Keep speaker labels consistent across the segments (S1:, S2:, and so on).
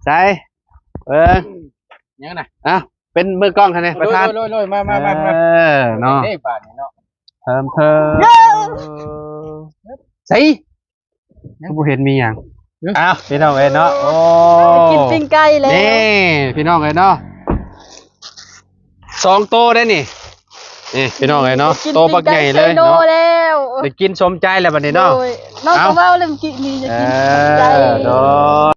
S1: ใจ
S2: ยังน่ะ
S1: อ้าวเป็นมือกล้องคะเนี่ยประธาน
S2: โรยมา
S1: เนาะ
S2: ได้ป่านนี่เนาะ
S1: เพิ่มใส่ผู้เห็นมีอย่างอ้าวพี่น้องเอ้ยเนาะโอ้
S3: กินปิ้งไก่แล้ว
S1: นี่พี่น้องเอ้ยเนาะ2 โตได้นี่พี่น้องเอ้ยเนาะโตปักใหญ่เลยเนาะ
S3: แล้ว
S1: ได้กินสมใจแล้วบัดนี้เนาะ
S3: น้องก็เว้าเลยกินมีจะกินไก่
S1: เนาะ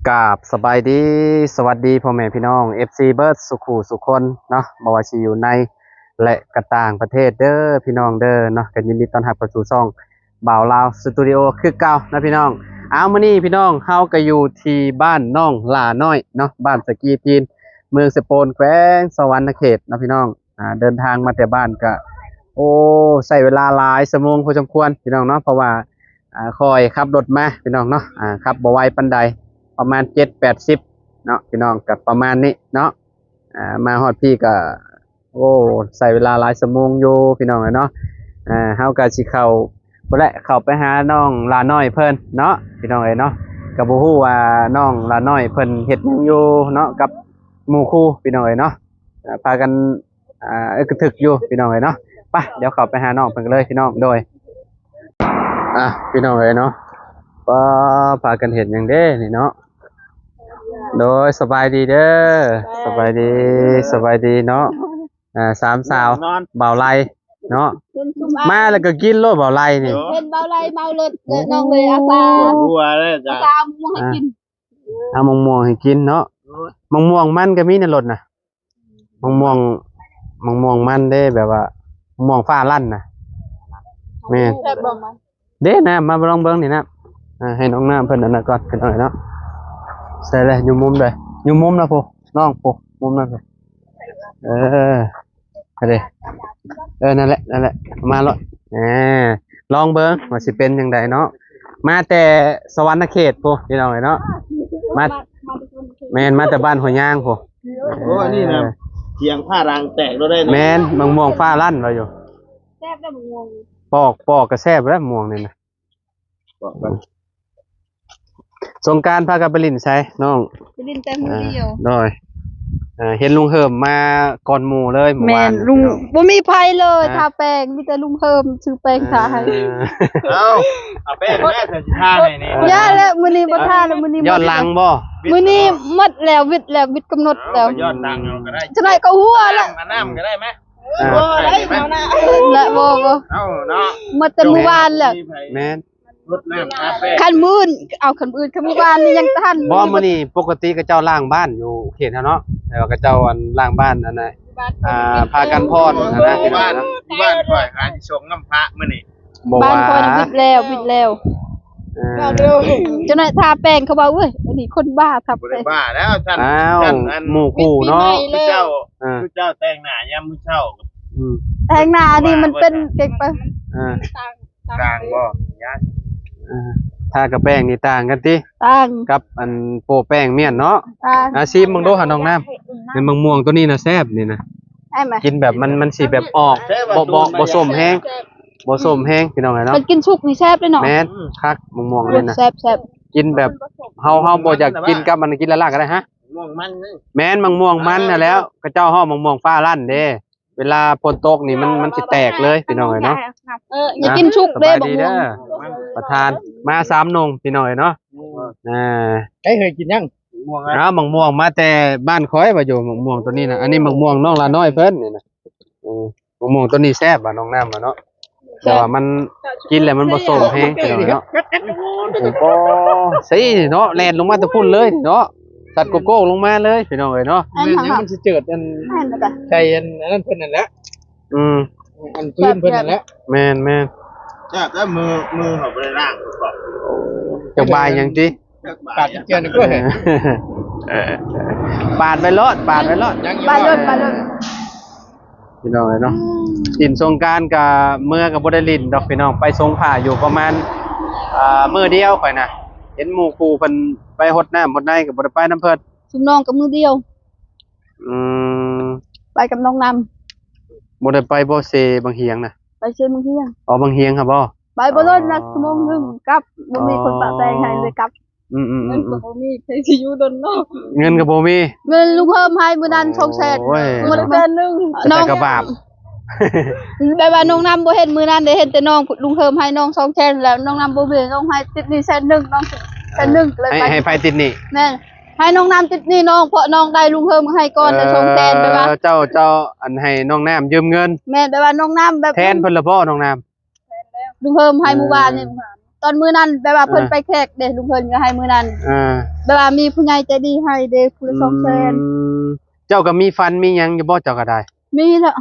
S1: กราบสบายดีสวัสดีพ่อแม่พี่น้อง FC เบิร์ดสุขุสุคนเนาะบ่ว่าสิอยู่ในและกระต่างประเทศเด้อพี่น้องเด้อเนาะกันยินดีต้อนรับเข้าสู่ช่องบ่าวลาวสตูดิโอคือเก่านะพี่น้องมื้อนี้พี่น้องเฮาก็อยู่ที่บ้านน้องหลาน้อยเนาะบ้านสกีจีนเมืองสโปนแขวงสวรรณเขตนะพี่น้องเดินทางมาแต่บ้านก็โอ้ใช้เวลาหลายชั่วโมงพอสมควรพี่น้องเนาะเพราะว่าคอยขับรถมาพี่น้องเนาะขับบ่ไวปานใดประมาณ7-80เนาะพี่น้องกับประมาณนี้เนาะมาฮอดพี่ก็โอ้ใส่เวลาหลายชั่วโมงอยู่พี่น้องเนาะเฮาก็สิเข้าบ่ได้เข้าไปหาน้องลาน้อยเพิ่นเนาะพี่น้องเนาะก็บ่ฮู้ว่าน้องลาน้อยเพิ่นเฮ็ดหยังอยู่เนาะกับหมู่คู่พี่น้องเนาะพากันกระทึกอยู่พี่น้องเนาะไปเดี๋ยวเข้าไปหาน้องเพิ่นกันเลยพี่น้องโดยพี่น้องเนาะก็พากันเฮ็ดหยังเด้นี่เนาะโดยสบายดีเด้อสบายดีเนาะสามสาวเบาไล่เนาะมาแล้วก็กินโลดเบาไล่นี่
S3: เป็นเบาไรเบาเลิศน้องเลยอาซา
S2: บัวเลยจ้ะ
S3: อาซาม่วงให้กิน
S1: เอามะม่วงให้กินเนาะมะม่วงมันก็มีในรถน่ะมะม่วงมันเด้แบบว่ามะม่วงฟ้าลั่นน่ะแม่เด้นะมาลองเบิ่งนี่นะให้น้องน้ำเพิ่นอันนั้นก่อนขึ้นหน่อยเนาะใส่เลยอยู่มุมเลยอยู่มุมนะพ่อน้องพ่อมุมนั่นเลยอะไรนั่นแหละมาแล้วลองเบิ้งว่าสิเป็นยังไงเนาะมาแต่สวรรณเขตพ่อพี่น้องเนาะมาแมนมาแต่บ้านหัวย่างพ่อ
S2: โอ้นี่นะเสียงผ้ารางแตกแล้วได้
S1: แมนบางม่วงฟ้าลั่นเราอยู่
S3: แซ่บได้บางม่วง
S1: ปอกกระแซบแล้วม่วงนี่นะสงการพากันไปลินใช่น้อง
S3: ไปลินแต่มือเดียว
S1: ได้เห็นลุงเหิมมาก่อนหมู่เลย
S3: แม่นลุงบ่มีไผเลยทาแป้งมีแต่ลุงเหิมชื่อแป้งทาให้
S2: เอาแป้งแม่ใส่ทาให้นี่
S3: ย่าแล้วมื้อนี้บ่ทาแล้วมื้อนี้
S1: ยอดลังบ่
S3: มื้อนี้หมดแล้ววิทย์กำหนดแล้ว
S2: ยอดลังก็ได้
S3: จังได๋ก็หัวแล้ว
S2: น้ำก็ได้มั้ย
S3: บ่ได้เอานะละบ่
S2: เอาเนาะ
S3: หมดแต่มื้อวานแล้ว
S1: แม่น
S2: รดน้ำทาแป้ง
S3: คันมื้อเอาคันอื่นคันมื้อวานนี่ยังทัน
S1: บ่มื้อนี้ปกติก็เจ้าล้างบ้านอยู่เขตเนาะแล้วก็เจ้าอันล้างบ้านอันนั้นพากันพรนะ
S2: ที่บ้านข่อยหาที่ชงน้ำพระมื้อนี้
S3: บ้านข่อยปิดแล้วจังได๋ทาแป้งเขาว่าเว้ยอันนี้คนบ้าทาแป้ง
S2: บ้าแล้วท่าน
S1: หมู่คู่เนาะ
S2: เจ้าแต่งหน้ายามมื้อเช้า
S3: แต่งหน้านี่มันเป็นเก่งไป
S2: ต่างบ่ญาติ
S1: ทากับแป้งนี่ต่างกันติ
S3: ต่าง
S1: กับอันโปะแป้งเมี่ยนเนาะชิมมึงดูหาน้องน้ำเป็นมะม่วงตัวนี้นะแซ่บนี่นะกินแบบมันสิแบบออกบ่ส้มแห้งพี่น้องเนาะ
S3: มันกินสุกนี่แซ่บเลยเนาะ
S1: แม่นคักมะม่วงนี่นะ
S3: แซ่บ
S1: กินแบบเฮาบ่อยากกินกับมันกินละลาก็ได้ฮะ
S2: ม่วงมัน
S1: แม่นมะม่วงมันน่ะแล้วกระเจ้าฮ้อมะม่วงฟ้าลั่นเด้เวลาฝนตกนี่มันสิแตกเลยพี่น้องเนาะ
S3: อย่ากินชุกเด้บ่ม่วง
S1: ประธานมา3นงพี่น้องเนาะ
S2: เคยกินยัง
S1: ม่วงมะม่วงมาแต่บ้านคอยว่าอยู่มะม่วงตัวนี้นะอันนี้มะม่วงน้องลาน้อยเพิ่นนี่นะมะม่วงตัวนี้แซ่บน้องน้ำเนาะแต่ว่ามันกินแล้วมันบ่ส้มแห้งพี่น้องเนาะโอ้สิเนาะแล่นลงมาตะพุ่นเลยเนาะตัดโกโก้ลงมาเลยพี่น้องเนาะ
S2: มันสิเจิดอันใส่อันนั้นเพิ่นนั่นแหละอันพื้นเพิ่นนั่นแหละ
S1: แม่น
S2: จ้าแล้วมือเขาบ่ได้ล้างก่อน
S1: จะบายหยังติ
S2: ปาดเจือนก็เห็น
S1: ปาดไปรถ
S3: ปาด
S1: พี่น้องเนาะกินสงการกับเมื่อกับบ่ได้ลิ้นดอกพี่น้องไปสงผ้าอยู่ประมาณมื้อเดียวค่อยนะ เห็นหมู่คู่เพิ่นไปหดน้ำหดในก็บ่ได้ไปนํเพิ่น
S3: ชุมน้องกับมือเดียว
S1: อืม
S3: ไปกับน้องนำ
S1: บ่ได้ไปบ่เซบางเฮียงน่ะ
S3: ไปเชื่อมึงเที่ยง
S1: อ๋อบางเฮียงครับบ่
S3: ไปบ่รถนะชั่วโมงหนึงกลับบ่มีคนปะแปลงให้เลยกลับ
S1: อืม
S3: เงินก็บ่มีใครสิอยู่ดนนอก
S1: เงินก็บ่มี
S3: เงินลุงเพิ่มให้มื้อนั้น200,000
S1: โอ้ย
S3: มื้อละแสนนึง
S1: แต่ก็บาป
S3: แบบว่าน้องนำบ่เห็นมื้อนั้นได้เห็นแต่น้องลุงเพิ่มให้น้อง200,000แล้วน้องนำบ่มีน้องให้ติดหนี้100,000น้อง100,000เลยไป
S1: ให้ไฟติดหนี่
S3: แม่นให้น้องนำติดหนี้น้องเพราะน้องได้ลุงเพิ่มให้ก่อนแต่200,000แบบว่า
S1: เจ้าอันให้น้องน้ำยืมเงิน
S3: แม่นแบบว่าน้องนำแบบ
S1: แทนเพิ่นละบ่น้องน้
S3: ลุงเพิ่มให้มื้อวานนี่ตอนมื้อนั้นแบบว่าเพิ่นไปแขกเด้ลุงเพิ่นก็ให้มื้อนั้น
S1: ำ
S3: แบบว่ามีผู้ใหญ่ใจดีให้เด้ผู้ละ200,000
S1: เจ้าก็มีฟันมีหยังอยู่บ่เจ้าก็ได้
S3: มีเถอะ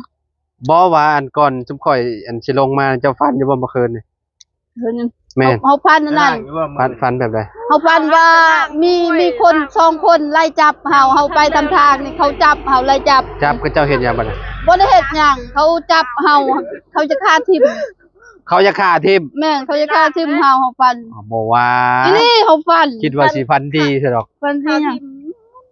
S1: บ่ว่าอันก่อนจุมข่อยอันสิลงมาเจ้าฟันอยู่บ่เมื่อคืนนี่
S3: เพิ่น
S1: แม่น
S3: เฮาพันนั่นนั่น
S1: ฟันแบบใด
S3: เฮาพันว่ามีคน2คนไล่จับเฮาไปตามทางนี่เขาจับเฮาไล่จับ
S1: จับก็เจ้าเฮ็ดหยังบัดน่ะ
S3: บ่ได้เฮ็ดหยังเขาจับเฮาเขาจะฆ่าทิ่ม
S1: เขาจะฆ่าทิ่ม
S3: แม่นเขาจะฆ่าทิ่มเฮาฟัน
S1: บ่ว่า
S3: อีนี่เฮาฟัน
S1: คิดว่าสิฟันดีซะดอก
S3: ฟันที่หยัง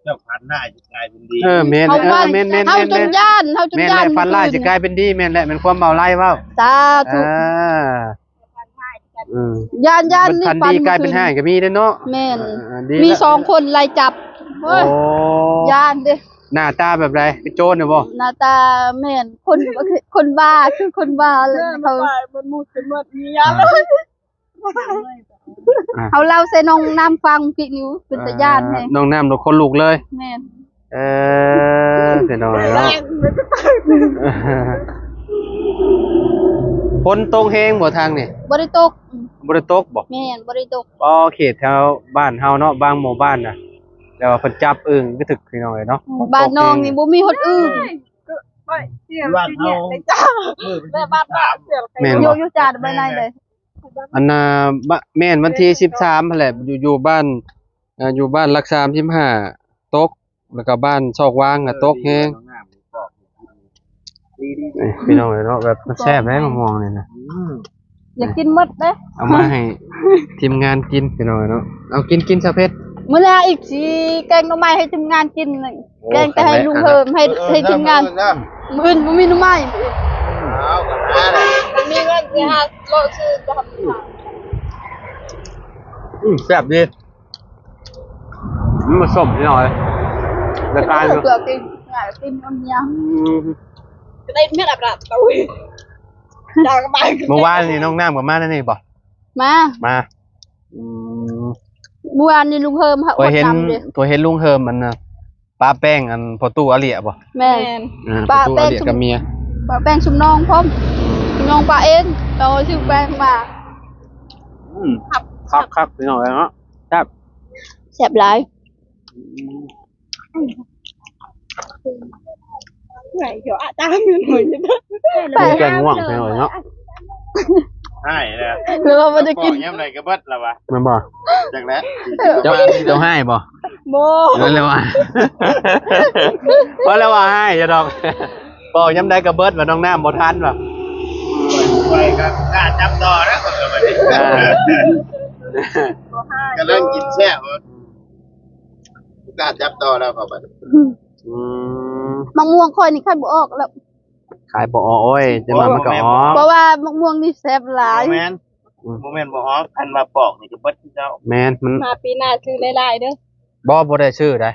S4: เจ้าพันหน้าจะกลายเป็นดี
S1: แม่น
S3: เฮาฟัน
S1: แม่น
S3: เฮาจนย่านเฮาจน
S1: แม่น
S3: ย่าน
S1: แหละฟันลายจะกลายเป็นดีแม่นแหละเป็นความเบาไล่เว้า
S3: สาธุ
S1: อืม
S3: ย่าน
S1: มัน
S3: นี่
S1: พันดีกลายเป็นห้างก็มีเด้อเนาะ
S3: แม่น
S1: ดี
S3: มี
S1: แล้ว
S3: 2คนไล่จับ
S1: โอ้
S3: เฮ้ยย่านเด้
S1: หน้าตาแบบไรเป็นโจรเนี่ยบ่
S3: หน้าตาแม่นคนบ้าคือคนบ้าเลยเขามันมุดเป็นหมดมียาเลยเขาเล่าใส่น้องน้ำฟังพี่นิ้วเป็นตาย่านแฮง
S1: น้องน้ำเราคนลูกเลย
S3: แม่น
S1: เสียหน่อยเนาะฝนตกแห้งบ่ทางนี่
S3: บ่ได้ตก
S1: บ่ได้ตกบ่
S3: แม่นบ่ได้ตก
S1: อ๋อเขตแถวบ้านเฮาเนาะบางหมู่บ้านน่ะแล้วว่าเพิ่นจับอึ่งก็ถึกพี่น้องเนาะ
S3: บ้านน้องนี่บ่มีคนอื่น
S4: บ้านเฮามือเป็นบ้านสาม
S1: แม่น
S3: โย
S1: บ่
S3: โยจาดไปไหนเลย
S1: อันน่ะแม่นวันที่13นั่นแหละอยู่บ้านอยู่บ้านรักษา15ตกแล้วก็บ้านซอกวางน่ะตกแฮงพี่น้องเนาะแบบมันแซ่บได้มะม่วงนี่นะ
S3: อยากกินหมดเด้
S1: เอามาให้ทีมงานกินพี่น้องเนาะเอากินซะเพชร
S3: มื้อหน้าอีกสิแกงหน่อไม้ให้ทีมงานกินหนึ่งแกงไปให้ลุงเพิ่มให้ทีมงานมื้ออื่นบ่มีหน่อไม้
S4: เอากันนะแหละ
S3: มีเงินสิหาโลซื้อจะทำ
S1: แซ่บดีมันผสมนิดหน่อยแล้วกลายเป็น
S3: เกลือกินง่ายกินอันเนี้ยได้เม็ดอับๆตุ้ยดาวกระบาย
S1: เมื่อวานนี่น้องน้ำกับมาแล้วนี่บ่
S3: มา
S1: มา
S3: เมื่อวานนี้ลุงเพิ่มค่ะ
S1: ตัวเห็น
S3: อดำดิ
S1: ตัวเห็นลุงเฮิมมันน่ะป้าแป้งอันพอตู้อาเลียบ่
S3: แม่
S1: พอตู้อาเลียกับเมีย
S3: ป้าแป้งชุมน้องพร้อมชุมน้องป้าเอ็นเราชื่อแป้งมา
S1: ครับพี่น้องเนาะครับ
S3: แซ่บหลายไหนเดี๋ยวอาจารย์มีหน่อยจะได้
S1: แกงง่วงพี่น้องเนาะ
S4: ใช่แล้ว
S3: คือเราไม่ได้กิน
S4: ยังไงก็เบิดแล้ววะ
S1: มันบ่
S4: จากนั้น
S1: เจ้าให้บ่
S3: โม
S1: นั่นเลยว่าเพราะแล้วว่าให้จะดอกบอกย้ำได้กับเบิดว่าน้องน้ำบ่ทันบ่
S4: ไปก็กล้าจับต่อนะคนละบัดนี้ก็เริ่มกินแซ่บกล้าจับต่อแล้วครับบัดนี้
S3: มะม่วงค่อยนี่ค่อยบ่ออกแล้ว
S1: ขายบ่อโอ้ยจะมามันก็อ๋อ
S3: เพราะว่ามะม่วงนี่แซ่บหลาย
S4: โมเมนต์บ่ฮอกคันมาปอกนี่ก็เบิดที่เจ้า
S1: แม่นมัน
S3: มาปีหน้าซื้อหลายๆเด้อ
S1: บ่ได้ชื่อได้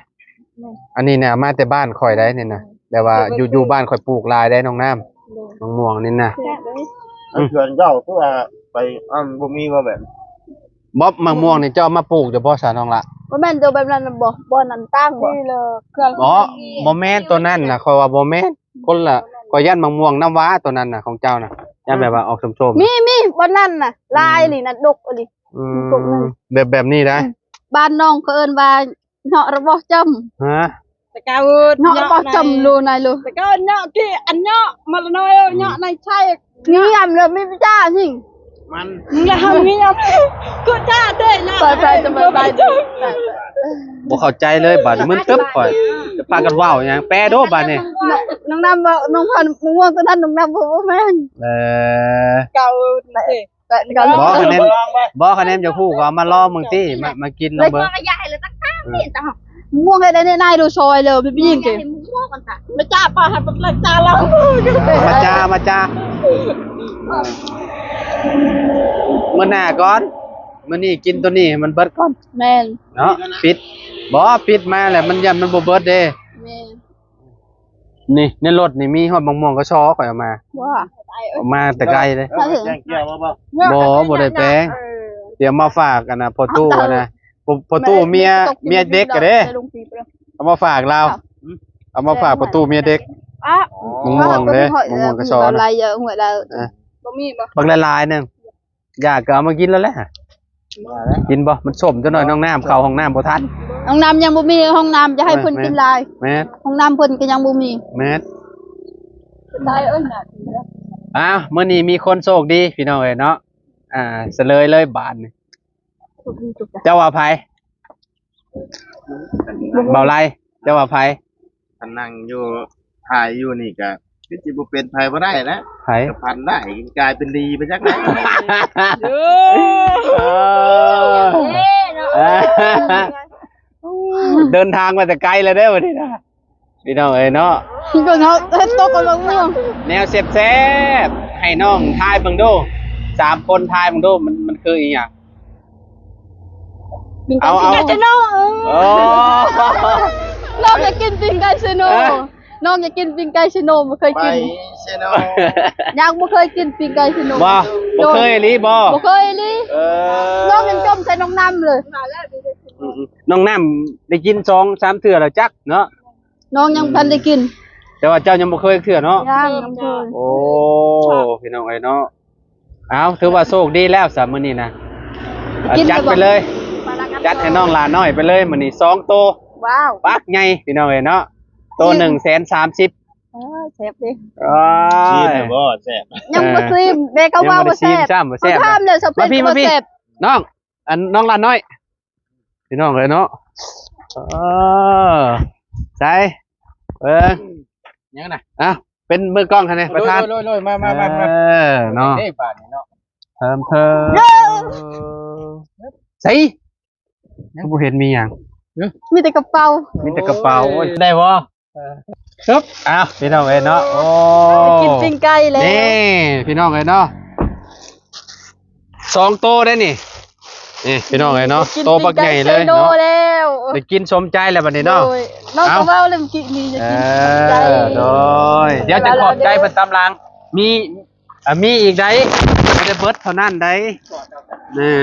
S1: อันนี้เนี่ยมาแต่บ้านข่อยได้นี่นะแต่ว่าอยู่บ้านข่อยปลูกลายได้น้องน้ำน้องม่วงนี่นะ
S4: เพื่อนเจ้าคือว่าไปบ่มีว่าแบบ
S1: บ๊อบมะม่วงนี่เจ้ามาปลูกเฉพาะสาน้องละ
S3: บ่แม่นตัวแบบนั้นน่ะบ่นั่นตั้งบ่นี่เลยเครื่อง
S1: อ๋อบ่แม่นตัวนั้นน่ะข่อยว่าบ่แม่นคนละข่อยยันมะม่วงน้ำว้าตัวนั้นน่ะของเจ้าน่ะยันแบบว่าออกส้ม
S3: มีบ่นั่นน่ะลายนี่น่ะดกอีหลี
S1: ๆแบบนี้ได้
S3: บ้านน้องเขาเอิ้นว่าเหาะระบอกจำ
S1: ฮะ
S5: แต่ก้าว
S3: เหาะระบอกจำรูนายลู
S5: แต่ก้าวเนาะที่อันเนาะมาละน้อยเนาะในใช่
S3: เงียบเลยไม่จ้าสิ
S4: มัน
S5: มึงละทำงี้ยังกูจ้าเด้เนาะ
S3: ไปจะไป
S1: บ่เข้าใจเลยบัดนี้มึนตึ๊บข่อยจะพากันเว้าหยังแปลโดบัดนี้
S3: น้องน้ำบอกน้องพันม่วงตัวนั้นน้องน้ำบอกว่าแม่น
S1: เออ
S5: ก้าวเด้
S3: ไป
S1: บ่คะแนนจะพูดก็เอามาลองมึงติมากินล
S3: เล
S1: อย งเบิ่ง
S3: ก็ใหญ่เลยตั้งนี่ตาม่วงให้ได้ในดูซอยเลยพี่ยิงเก่ง
S5: ไม่จ้าป่ะให้เป็นรายการเรา
S1: มาจ้ามื้อหน้าก่อนมื้อนี้กินตัวนี้ให้มันเบิดก่อน
S3: แม่น
S1: เนาะปิดมาแหละมันยันมันบ่เบิดเด้
S3: แม่น
S1: นี่ในรถนี่มีฮอดมะม่วงก็ชอข่อยเอามา
S3: ว่า
S1: เอามาแต่ไกลเลย
S3: ถ้าถึง
S4: แจ้งเกี่ยวบ่
S1: บ่ได้แปลงเดี๋ยวมาฝากกันนะพอตู้นะพอตู้เมียเด็กก็เด้เอามาฝากเราเอามาฝากพอตู้เมียเด็ก
S3: อ่ะ
S1: มะม่วงเด้มะม่วงก็ชอ
S3: อะไร
S1: นะ
S3: เยอะหัวเราบ่มีบ่
S1: บักละลายนึงอยากก็เอามากินแล้วแหละกินบ่มันส้มจังหน่อยน้องน้ำเข้าห้องน้ำบ่ทัน
S3: ห้องน้ำยังบ่มีห้องน้ำจะให้เพิ่นกินลาย
S1: แม่น
S3: ห้องน้ำเพิ่นก็ยังบ่มี
S1: แม่น
S3: ได้เอ้ยน่ะ
S1: อ้าวมื้อนี้มีคนโชคดีพี่น้องเอ้ยเนาะเสลยเลยบาทนี่เจ้าว่าไผเบาไรเจ้าว่าไผ
S4: ถ้านั่งอยู่ถ่ายอยู่นี่ก็คือสิบ่เป็นไผบ่ได้นะ
S1: ไผ
S4: ก็พันได้กลายเป็นดีไปจักไหน
S1: เดินทางมาแต่ไกลเลยเด้อวันนี้นะพี่น้องเอ้ยเนาะ
S3: ก็เนาะเฮ็ดตกกันม่วง
S1: แนวแซ่บๆให้น้องทายเบิ่งดู3คนทายเบิ่งดูมันคืออีหยังเอา
S3: ไก่ชโน
S1: โอ้
S3: น้องอยากกินปิ้งไก่ชโนน้องอยากกินปิ้งไก่ชโนบ่เคย
S4: ไป
S3: กิน
S4: เซโน
S3: ยังบ่เคยกินปิ้งไก่ชโน
S1: บ่เคยอีหลีบ่
S3: บ่เคยเลย น้องยังจมใส่น้องน้ำเลย
S1: น้องน้ำได้กิน2-3เทื่อแล้วจักเนาะ
S3: น้องยังพันได้กิน
S1: แต่ว่าเจ้ายังบ่เคยเทื่อเนาะ
S3: ยังเคย
S1: โอ้พี่น้องเอ้ยเนาะเอาถือว่าโชคดีแล้วสามมื้อนี้นะจัดไปเลย จัดให้น้องหลานน้อยไปเลยมื้อนี้2โต
S3: ว้าว
S1: ปักใหญ่พี่น้องเอ้ยเนาะโต130,000
S3: เซฟดิ
S1: อ้า
S4: ชีพ
S1: ย
S4: บ่แซ่บ
S3: ยังบ่ซิมแม่ก็ว่าบ่แซ่บ
S1: บ่แซ่บ
S3: ถามเลยสเปนบ่แซ่บ
S1: น้องน้องหลานน้อยพี่น้องเอ้ยเนาะใส่ยังน่ะอ้าวเป็นมือกล้องคั่นนี่ประธาน
S2: โรยมา
S1: เนาะ
S2: นี่บาทนี่เนาะ
S1: เพิ่มใส่ยังบ่เห็นมีหยัง
S3: มีแต่กระเป๋า
S1: มีแต่กระเป๋าโอ้ยได้บ่ครับอ้าวพี่น้องเอ้ยเนาะโอ้
S3: กินปิ้งไก่แล้ว
S1: นี่พี่น้องเอ้ยเนาะ2โตได้นี่พี่น้องเอ้ยเนาะโตบักใหญ่เลย
S3: โด
S1: เนาะ
S3: แล้ว
S1: ได้กินสมใจแล้วบัดนี้เนาะ
S3: น้องก็ว่าเริ่มกินนี่จะกินใจ
S1: โดยเดี๋ยวจะขอบใจเพิ่นตำลังมีอีกใดบ่ได้เบิดเท่านั้นใดนี่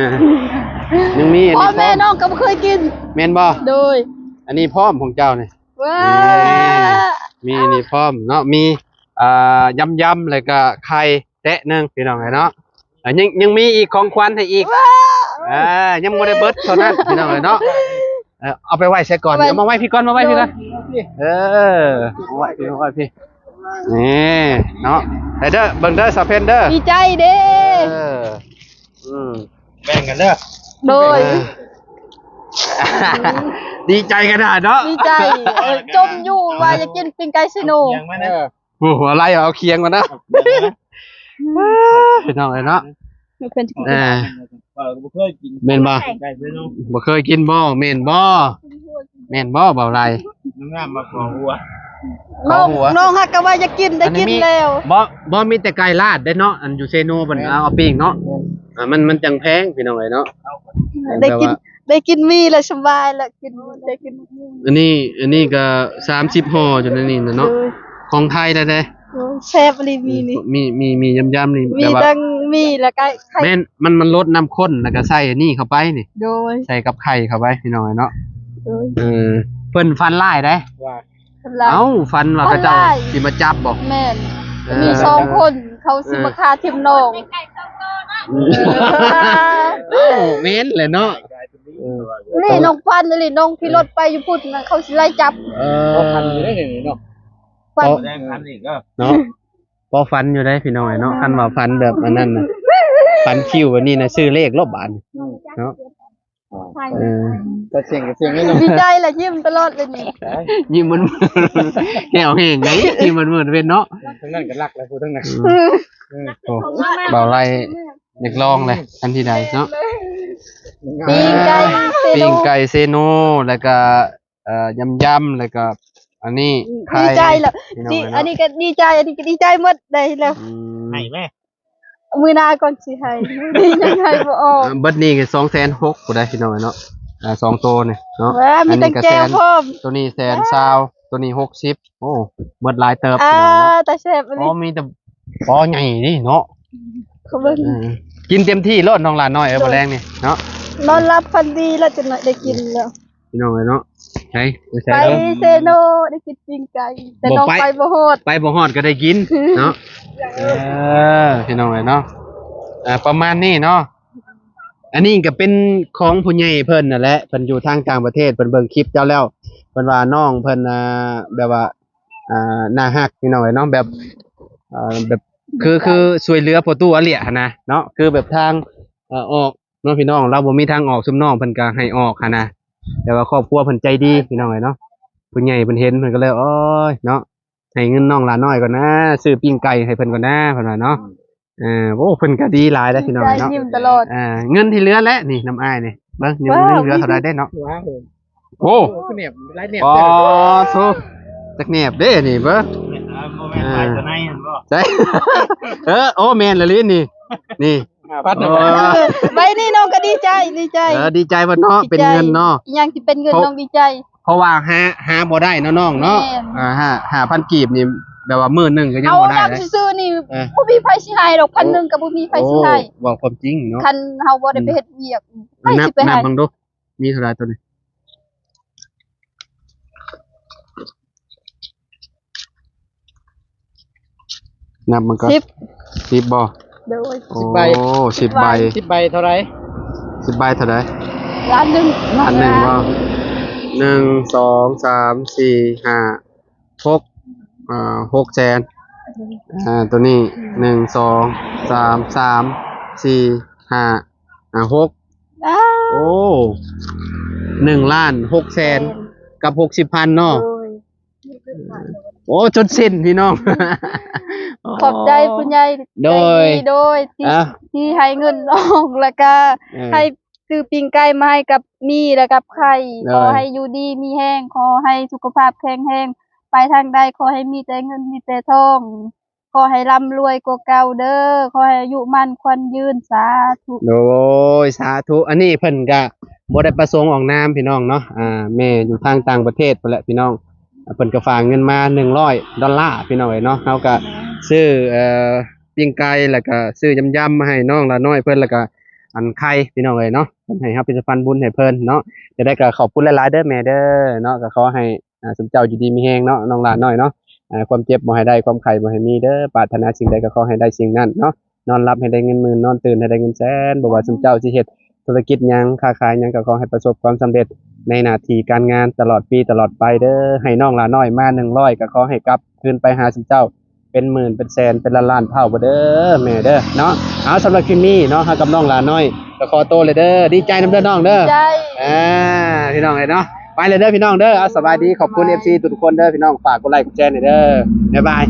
S1: ยังมีอัน
S3: พ่อ
S1: นี้พร้
S3: แม่
S1: อม
S3: น้องก็บ่เคยกิน
S1: แม่นบ่
S3: โดย
S1: อันนี้พร้อมของเจ้านี่
S3: ว้า
S1: มีนี่พร้อมเนาะมียำแล้วก็ไข่แตะหนึงพี่น้องไงเนาะยังมีอีกของขวัญให้อีกยังบ่ได้เบิดเท่านั้นพี่น้องเอ้ยเนาะเอาไปไว้ใส่ก่อนเดี๋ยวมาไว้พี่ก่อนมาไว้พี่ก่อนมาไว้พี่นี่เนาะไปเด้อเบิ่งเด้อสาวเพนเด้อ
S3: ดีใจเด้
S4: แบ่งกันเด้อ
S3: โดย
S1: ดีใจกันนะเนาะ
S3: ดีใจจมอยู่ว่าจะกินปิ้งไก่ซิโน
S4: ยังมานะ
S1: โอ้โหอะไรเอาเคียงมานะพี่น้องเอ้ยเนาะ
S3: เพิ่น
S4: บ่เคยกิน
S1: แม่นบ่
S4: ไก่เซโน
S1: บ่เคยกินบ่แม่นบ่เบาไร
S4: น้ำมาขอหัว
S3: น้องฮักก็ว่าจะกินได้กินแล้ว
S1: บ่มีแต่ไก่ลาดได้เนาะอันอยู่เซโนเพิ่นเอาปิ้งเนาะมันจังแพงพี่น้องเอ้ยเนาะ
S3: ได้กินมีแล้วสบายแล้วกินได้กิน
S1: อันนี้ก็30ห่ออยู่ในนี่นะเนาะของไทยได้
S3: แซ่บรีมีนี่
S1: มียำนี่
S3: มี
S1: แต่ว่า
S3: ทั้งมีแล้วก็ไข่
S1: แม่นมันลดน้ำข้นแล้วก็ใส่อันนี้เข้าไปนี่
S3: โดย
S1: ใส่กับไข่เข้าไปพี่น้องเอ้ยเนาะ
S3: โดย
S1: เพิ่นฟันลายได้
S2: ว่า
S1: เอ้าฟันว่าเขาเจ้าสิมาจับบ่
S3: แม่นมี2คนเขาสิมาฆ่าทิมน้อง
S1: เอ้าแม่นแหละเนาะ
S3: นี่น้องพันนี่น้องที่รถไปอยู่พุ่นน่ะเขาสิไล่จับ
S2: ก็พันอยู่ได้นี่เนาะ
S3: ฟัน
S4: แดงพันอีกก็
S1: เนาะพอฟันอยู่ได้พี่น้องเอ้ยเนาะคันว่าฟันแบบอันนั้นน่ะฟันคิ้วอันนี้น่ะซื้อเลขลบบาทเนาะ
S2: แต่เสียงนี่เนาะ
S3: ดีใจแหละยิ้มตลอดเลยนี่
S1: ยิ้มมันแก้วแห้งไงยิ้มมันเป็นเนาะ
S2: ทั้งนั้นก็รักแล้วพูดทั้งนั้น
S1: โอ้เบาไร อยากลองเลยทันทีใดเนาะ
S3: ปิ้งไก่เซโน
S1: ปิ้งไก่เซโนแล้วก็ยำแล้วก็อันนี้ไข่
S3: ดีใจแล้ว
S1: พี่น้องเนาะ
S3: อันนี้ก็ดีใจอันนี้ก็ดีใจหมดได้แล้ว
S1: อืม
S4: ให้แม่
S3: มือหนาก่อนสิให้มือนี้ยังให้บ่ออก
S1: เบิดนี้ก็260,000บ่ได้พี่น้องเนาะ2ตัวนี่เนาะ
S3: ว่ามี
S1: อัน
S3: ตั้
S1: นี้
S3: ง
S1: ก็
S3: แก้วพร้อม
S1: ตัวนี้120,000ตัวนี้60โอ้เบิดหลายเติบ
S3: อ่า
S1: พี่น้องเนาะ
S3: แต่แซ่บอัน
S1: อ๋อ
S3: นี้
S1: มีแต่ปอใหญ่นี่เนาะ
S3: เขาเบิ่ง
S1: กินเต็มที่โลดน้องหลานน้อยบ่แรงนี่เนาะ
S3: นอนรับพันดีแล้วจะหน่อยได้กินแล้ว
S1: พี่น้องเนาะใช่บ่ใช่
S3: ไป
S1: เด้อ
S3: เซโนได้กินปิ้งไก่แต่น้อง
S1: บ่ไป
S3: ไปบ่ฮอด
S1: ไปบ่ฮอดก็ได้กินเนาะพี่น้องเนาะประมาณนี้เนาะอันนี้ก็เป็นของผู้ใหญ่เพิ่นนั่นแหละเพิ่นอยู่ทางต่างประเทศเพิ่นเบิ่งคลิปเจ้าแล้วเพิ่นว่าน้องเพิ่นแบบว่าน่าฮักพี่น้องเนาะแบบแบบคือช่วยเหลือพ่อตู้อาเหลี่ยหั่นนะเนาะคือแบบทางออกเนาะพี่น้องเราบ่มีทางออกซุมน้องเพิ่นก็ให้ออกหั่นนะแต่ว่าครอบครัวเพิ่นใจดีพี่น้องเนาะผู้ใหญ่เพิ่นเห็นเพิ่นก็เลยโอ้ยเนาะให้เงินน้องหลานน้อยก่อนนะซื้อปิ้งไก่ให้เพิ่นก่อนนะเพิ่นว่าเนาะโอ้เพิ่นก็ดีหลายแล้วพี่น้อง
S3: ใจ
S1: เนาะ
S3: ยิ้มตลอด
S1: เงินที่เหลือแล้วนี่น้ำอ้ายนี่เบิ่งยังเหลือเท่าใดได้เนาะ
S2: ว้าว
S1: โอ้
S2: คือเนี่ยไรเนี่ย
S1: ปอโซจักแหนบเด้นี่เบิ่ง
S4: โมเมนต์ไปตัวไหนเห็นบ่
S1: ใช่ โอ้แม่นละลินี่นี่
S2: พัดหนึ่ง
S1: โอ้ย
S3: ใบนี้น้องก็ดีใจดีใจ
S1: ดีใจบ่เนาะเป็นเงินเนาะ
S3: อีหยังที่เป็นเงินน้องดีใจ
S1: เพราะว่าหาบ่ได้เนาะน้องเนาะ
S3: แม่น
S1: 5,000กีบนี่แบบว่ามื้อหนึงก็ยัง
S3: เอา
S1: บ่ได้
S3: ดับ
S1: เลย
S3: ซื่อๆนี่
S1: เออ
S3: บ่มีไผสิให้ดอกพันหนึงก็บ่มีไผสิให้
S1: โอ้บอกความจริงเนาะ
S3: คันเฮาบ่ได้ไปเฮ็ดเวียกไผ
S1: นับ
S3: สิไป
S1: นั
S3: ให้
S1: บเบิ่งดูมีเท่าไหร่ตัวนี้นับมันก็
S3: 10
S1: 10บ่
S3: โดย
S1: โอ้10ใบ
S2: 10 ใบเท่าไร
S1: 10ใบเท่าไหร่
S3: ล้านหนึง
S1: อันหนึ่งว่า1 2 3 4 5 66แสนตัวนี้1 2 3 3 4 5 6
S3: อ้า
S1: โอ้1,600,000กับ60,000เนาะ
S3: โดย
S1: โอ้จนสิ้นพี่น้อง
S3: ขอบใจคุณยาย
S1: โดย
S3: ใจโดยที่
S1: อ่ะ
S3: ที่ให้เงินน้องแล้วก็ ให้ซื้อปิ้งไก่มาให้กับมีแล้วกับไข่
S1: ได้
S3: ขอให้อยู่ดีมีแห้งขอให้สุขภาพแข็งแรงไปทางใดขอให้มีแต่เงินมีแต่ทองขอให้ร่ำรวยกว่าเก่าเด้อขอให้อายุมั่นขวัญยืนสาธุ
S1: โอ้ยสาธุอันนี้เพิ่นก็บ่ได้ประสงค์ออกนามพี่น้องเนาะแม่อยู่ทางต่างประเทศพุ่นแหละพี่น้องเพิ่นก็ฝากเงินมา$100พี่น้องเอ้ยเนาะเฮาก็ซื้อปิ้งไก่แล้วก็ซื้อยำๆมาให้น้องละน้อยเพิ่นแล้วก็อันไข่พี่น้องเอ้ยเนาะเพิ่นให้เฮาเป็นสะพานบุญให้เพิ่นเนาะจะได้ก็ขอบคุณหลายๆเด้อแม่เด้อเนาะก็ขอให้สมเจ้าอยู่ดีมีแรงเนาะน้องหลานน้อยเนาะความเจ็บบ่ให้ได้ความไข้บ่ให้มีเด้อปรารถนาสิ่งใดก็ขอให้ได้สิ่งนั้นเนาะนอนหลับให้ได้เงินหมื่นนอนตื่นให้ได้เงินแสนบ่ว่าสมเจ้าสิเฮ็ดธุรกิจหยังค้าขายหยังก็ขอให้ประสบความสำเร็จในหน้าที่การงานตลอดปีตลอดไปเด้อให้น้องหลานน้อยมา100ก็ขอให้กลับคืนไปหาสมเจ้าเป็นหมื่นเป็นแสนเป็นล้านๆเท่าบ่เด้อแม่เด้อเนาะเอาสำหรับคลิปนี้เนาะเฮากับน้องหลานน้อยก็ขอโตวเลยเด้อดีใจนำเด้อน้องเด้อ
S3: ใจ
S1: พี่น้องเลยเนาะไปเลยเด้อพี่น้องเด้อเอาสบายดีขอบคุณ FC ทุกคนเด้อพี่น้องฝากกดไลค์กดแชร์หน่อยเด้อบ๊ายบาย